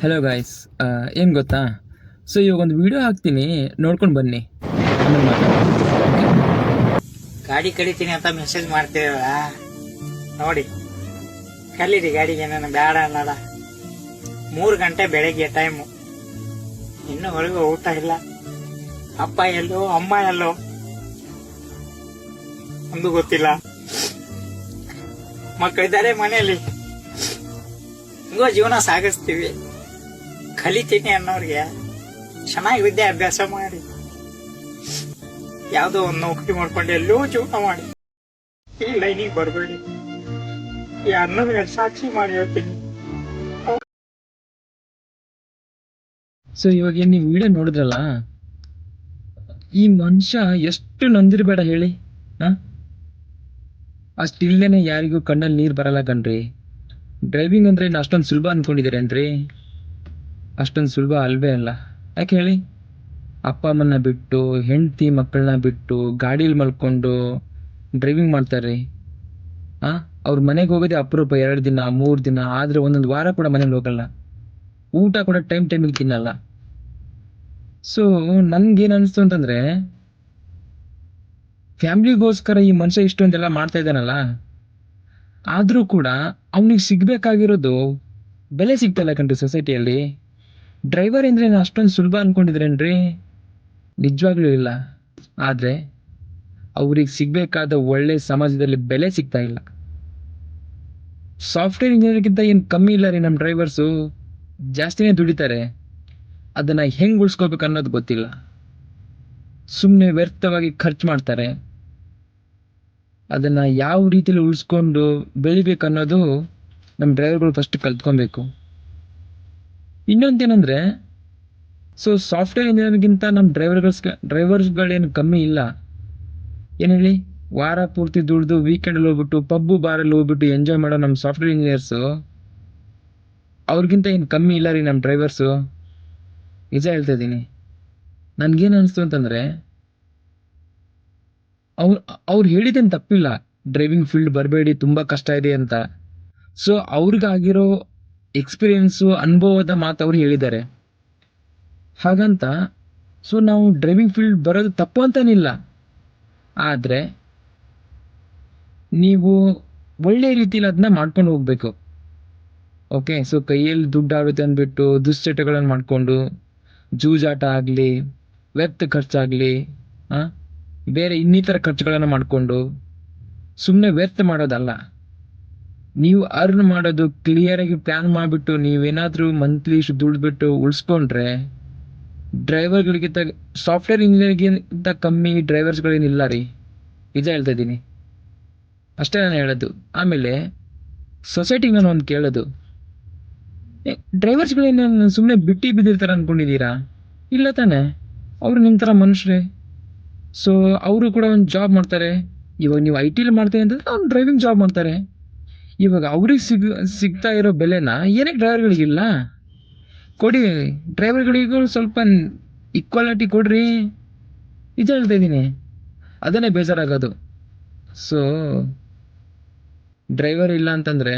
Hello guys, ಏನು ಗೊತ್ತಾ? So ಇವಾಗ ಒಂದು ವಿಡಿಯೋ ಹಾಕ್ತೀನಿ, ನೋಡ್ಕೊಂಡು ಬನ್ನಿ. ಆಮೇಲೆ ಮಾತಾಡೋಣ. ಗಾಡಿ ಕಡಿತೀನಿ ಅಂತ ಮೆಸೇಜ್ ಮಾಡ್ತೀರಲ್ಲ ನೋಡಿ, ಕಲೀರಿ ಗಾಡಿಗೆ. ನಾನು ಬೇಡ ಅನ್ನಲ್ಲ. 3 ಗಂಟೆ ಬೆಳಗ್ಗೆ ಟೈಮು, ಇನ್ನೂವರೆಗೂ ಊಟ ಇಲ್ಲ. ಅಪ್ಪ ಎಲ್ಲೋ ಅಮ್ಮ ಎಲ್ಲೋ ಒಂದು ಗೊತ್ತಿಲ್ಲ. ಮಕ್ಕಳಿದ್ದಾರೆ ಮನೆಯಲ್ಲಿ, ಹಿಂಗೋ ಜೀವನ ಸಾಗಿಸ್ತೀವಿ. ಕಲಿತೀನಿ ಅನ್ನೋರ್ಗೆ ಚೆನ್ನಾಗಿ ವಿದ್ಯಾಭ್ಯಾಸ ಮಾಡಿ ಯಾವ್ದೋ ಒಂದು ನೌಕರಿ ಮಾಡ್ಕೊಂಡು ಎಲ್ಲೋ ಜೀವನ ಮಾಡಿ ಈ ಲೈನಿಗೆ ಬರಬೇಡಿ. ಈ ಅನ್ನದ ಸಾಕ್ಷಿ ಮಾಡಿ ಹೇಳ್ತೀನಿ. ಸೊ ಇವಾಗ ನೀವು ವಿಡಿಯೋ ನೋಡಿದ್ರಲ್ಲ, ಈ ಮನುಷ್ಯ ಎಷ್ಟು ನೊಂದಿರಬೇಡ ಹೇಳಿ. ಅಷ್ಟಿಲ್ದೇನೆ ಯಾರಿಗೂ ಕಣ್ಣಲ್ಲಿ ನೀರು ಬರಲ್ಲ ಕಣ್ರಿ. ಡ್ರೈವಿಂಗ್ ಅಂದ್ರೆ ಅಷ್ಟೊಂದು ಸುಲಭ ಅನ್ಕೊಂಡಿದ್ದೀರಿ ಅಂದ್ರಿ? ಅಷ್ಟೊಂದು ಸುಲಭ ಅಲ್ವೇ ಅಲ್ಲ. ಯಾಕೆ ಹೇಳಿ? ಅಪ್ಪ ಅಮ್ಮನ ಬಿಟ್ಟು, ಹೆಂಡತಿ ಮಕ್ಕಳನ್ನ ಬಿಟ್ಟು ಗಾಡೀಲಿ ಮಲ್ಕೊಂಡು ಡ್ರೈವಿಂಗ್ ಮಾಡ್ತಾರೆ. ಅವ್ರ ಮನೆಗೆ ಹೋಗೋದೇ ಅಪರೂಪ. 2 ದಿನ 3 ದಿನ ಆದ್ರೆ ಒಂದೊಂದು ವಾರ ಕೂಡ ಮನೇಲಿ ಹೋಗಲ್ಲ. ಊಟ ಕೂಡ ಟೈಮಿಗೆ ತಿನ್ನಲ್ಲ. ಸೊ ನನ್ಗೇನು ಅನಿಸ್ತು ಅಂತಂದ್ರೆ, ಫ್ಯಾಮಿಲಿಗೋಸ್ಕರ ಈ ಮನುಷ್ಯ ಇಷ್ಟೊಂದೆಲ್ಲ ಮಾಡ್ತಾ ಇದ್ದಾನಲ್ಲ, ಆದ್ರೂ ಕೂಡ ಅವನಿಗೆ ಸಿಗ್ಬೇಕಾಗಿರೋದು ಬೆಲೆ ಸಿಗ್ತಲ್ಲ ಕಣ್ರಿ ಸೊಸೈಟಿಯಲ್ಲಿ. ಡ್ರೈವರ್ ಅಂದ್ರೆ ಅಷ್ಟೊಂದು ಸುಲಭ ಅನ್ಕೊಂಡಿದ್ರೇನ್ರಿ? ನಿಜವಾಗ್ಲೂ ಇಲ್ಲ. ಆದ್ರೆ ಅವ್ರಿಗೆ ಸಿಗ್ಬೇಕಾದ ಒಳ್ಳೆ ಸಮಾಜದಲ್ಲಿ ಬೆಲೆ ಸಿಗ್ತಾ ಇಲ್ಲ. ಸಾಫ್ಟ್ವೇರ್ ಇಂಜಿನಿಯರ್ಗಿಂತ ಏನು ಕಮ್ಮಿ ಇಲ್ಲ ರೀ ನಮ್ಮ ಡ್ರೈವರ್ಸು. ಜಾಸ್ತಿನೇ ದುಡಿತಾರೆ. ಅದನ್ನ ಹೆಂಗ್ ಉಳಿಸ್ಕೋಬೇಕು ಅನ್ನೋದು ಗೊತ್ತಿಲ್ಲ. ಸುಮ್ಮನೆ ವ್ಯರ್ಥವಾಗಿ ಖರ್ಚು ಮಾಡ್ತಾರೆ. ಅದನ್ನ ಯಾವ ರೀತಿಯಲ್ಲಿ ಉಳಿಸ್ಕೊಂಡು ಬೆಳಿಬೇಕು ಅನ್ನೋದು ನಮ್ಮ ಡ್ರೈವರ್ಗಳು ಫಸ್ಟ್ ಕಲ್ತ್ಕೊಬೇಕು. ಇನ್ನೊಂದೇನಂದ್ರೆ, ಸೊ ಸಾಫ್ಟ್ವೇರ್ ಇಂಜಿನಿಯರ್ಗಿಂತ ನಮ್ಮ ಡ್ರೈವರ್ಸ್ಗಳೇನು ಕಮ್ಮಿ ಇಲ್ಲ. ಏನು ಹೇಳಿ? ವಾರ ಪೂರ್ತಿ ದುಡ್ದು ವೀಕೆಂಡಲ್ಲಿ ಹೋಗ್ಬಿಟ್ಟು ಪಬ್ಬು ಬಾರಲ್ಲಿ ಹೋಗ್ಬಿಟ್ಟು ಎಂಜಾಯ್ ಮಾಡೋ ನಮ್ಮ ಸಾಫ್ಟ್ವೇರ್ ಇಂಜಿನಿಯರ್ಸು ಅವ್ರಿಗಿಂತ ಏನು ಕಮ್ಮಿ ಇಲ್ಲ ರೀ ನಮ್ಮ ಡ್ರೈವರ್ಸು. ನಿಜ ಹೇಳ್ತಾ ಇದ್ದೀನಿ. ನನ್ಗೇನು ಅನಿಸ್ತು ಅಂತಂದ್ರೆ, ಅವ್ರು ಹೇಳಿದ್ದೇನು ತಪ್ಪಿಲ್ಲ, ಡ್ರೈವಿಂಗ್ ಫೀಲ್ಡ್ ಬರಬೇಡಿ ತುಂಬಾ ಕಷ್ಟ ಇದೆ ಅಂತ. ಸೊ ಅವ್ರಿಗಾಗಿರೋ ಎಕ್ಸ್ಪೀರಿಯನ್ಸು, ಅನುಭವದ ಮಾತು ಅವ್ರು ಹೇಳಿದ್ದಾರೆ. ಹಾಗಂತ ಸೊ ನಾವು ಡ್ರೈವಿಂಗ್ ಫೀಲ್ಡ್ ಬರೋದು ತಪ್ಪು ಅಂತನಿಲ್ಲ. ಆದರೆ ನೀವು ಒಳ್ಳೆ ರೀತಿಯಲ್ಲಿ ಅದನ್ನ ಮಾಡ್ಕೊಂಡು ಹೋಗ್ಬೇಕು. ಓಕೆ, ಸೊ ಕೈಯಲ್ಲಿ ದುಡ್ಡು ಆಗುತ್ತೆ ಅಂದ್ಬಿಟ್ಟು ದುಶ್ಚಟಗಳನ್ನು ಮಾಡಿಕೊಂಡು, ಜೂಜಾಟ ಆಗಲಿ, ವ್ಯರ್ಥ ಖರ್ಚಾಗಲಿ, ಬೇರೆ ಇನ್ನಿತರ ಖರ್ಚುಗಳನ್ನು ಮಾಡಿಕೊಂಡು ಸುಮ್ಮನೆ ವ್ಯರ್ಥ ಮಾಡೋದಲ್ಲ. ನೀವು ಅರ್ನ್ ಮಾಡೋದು ಕ್ಲಿಯರಾಗಿ ಪ್ಲ್ಯಾನ್ ಮಾಡಿಬಿಟ್ಟು ನೀವೇನಾದರೂ ಮಂತ್ಲಿ ಇಷ್ಟು ದುಡ್ದುಬಿಟ್ಟು ಉಳಿಸ್ಕೊಂಡ್ರೆ, ಡ್ರೈವರ್ಗಳಿಗಿಂತ, ಸಾಫ್ಟ್ವೇರ್ ಇಂಜಿನಿಯರ್ಗಿಂತ ಕಮ್ಮಿ ಡ್ರೈವರ್ಸ್ಗಳೇನಿಲ್ಲ ರೀ. ನಿಜ ಹೇಳ್ತಾ ಇದ್ದೀನಿ. ಅಷ್ಟೇ ನಾನು ಹೇಳೋದು. ಆಮೇಲೆ ಸೊಸೈಟಿಗೆ ನಾನು ಒಂದು ಕೇಳೋದು, ಡ್ರೈವರ್ಸ್ಗಳೇನು ಸುಮ್ಮನೆ ಬಿಟ್ಟು ಬಿದ್ದಿರ್ತಾರೆ ಅಂದ್ಕೊಂಡಿದ್ದೀರಾ? ಇಲ್ಲ ತಾನೆ, ಅವರು ನಿಮ್ಮ ಥರ ಮನುಷ್ಯರೇ. ಸೊ ಅವರು ಕೂಡ ಒಂದು ಜಾಬ್ ಮಾಡ್ತಾರೆ. ಇವಾಗ ನೀವು IT ಮಾಡ್ತೀನಿ ಅಂತಂದ್ರೆ ಅವ್ನು ಡ್ರೈವಿಂಗ್ ಜಾಬ್ ಮಾಡ್ತಾರೆ. ಇವಾಗ ಅವ್ರಿಗೆ ಸಿಗ್ತಾ ಇರೋ ಬೆಲೆನ ಏನಕ್ಕೆ ಡ್ರೈವರ್ಗಳಿಗಿಲ್ಲ? ಕೊಡಿ, ಡ್ರೈವರ್ಗಳಿಗೂ ಸ್ವಲ್ಪ ಈಕ್ವಾಲಿಟಿ ಕೊಡ್ರಿ. ನಿಜ ಹೇಳ್ತಾ ಇದ್ದೀನಿ. ಅದನ್ನೇ ಬೇಜಾರಾಗೋದು. ಸೊ ಡ್ರೈವರ್ ಇಲ್ಲ ಅಂತಂದ್ರೆ,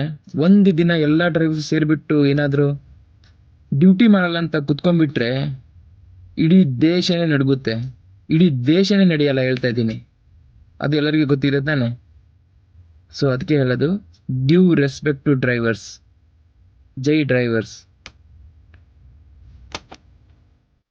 ಒಂದು ದಿನ ಎಲ್ಲ ಡ್ರೈವರ್ಸ್ ಸೇರಿಬಿಟ್ಟು ಏನಾದರೂ ಡ್ಯೂಟಿ ಮಾಡಲ್ಲ ಅಂತ ಕುತ್ಕೊಂಡ್ಬಿಟ್ರೆ ಇಡೀ ದೇಶನೇ ನಡುಗುತ್ತೆ. ಇಡೀ ದೇಶನೇ ನಡೆಯಲ್ಲ, ಹೇಳ್ತಾ ಇದ್ದೀನಿ. ಅದು ಎಲ್ಲರಿಗೂ ಗೊತ್ತಿದೆ ತಾನೆ. ಸೊ ಅದಕ್ಕೆ ಹೇಳೋದು, ಡ್ಯೂ ರೆಸ್ಪೆಕ್ಟ್ ಟು ಡ್ರೈವರ್ಸ್. ಜೈ ಡ್ರೈವರ್ಸ್.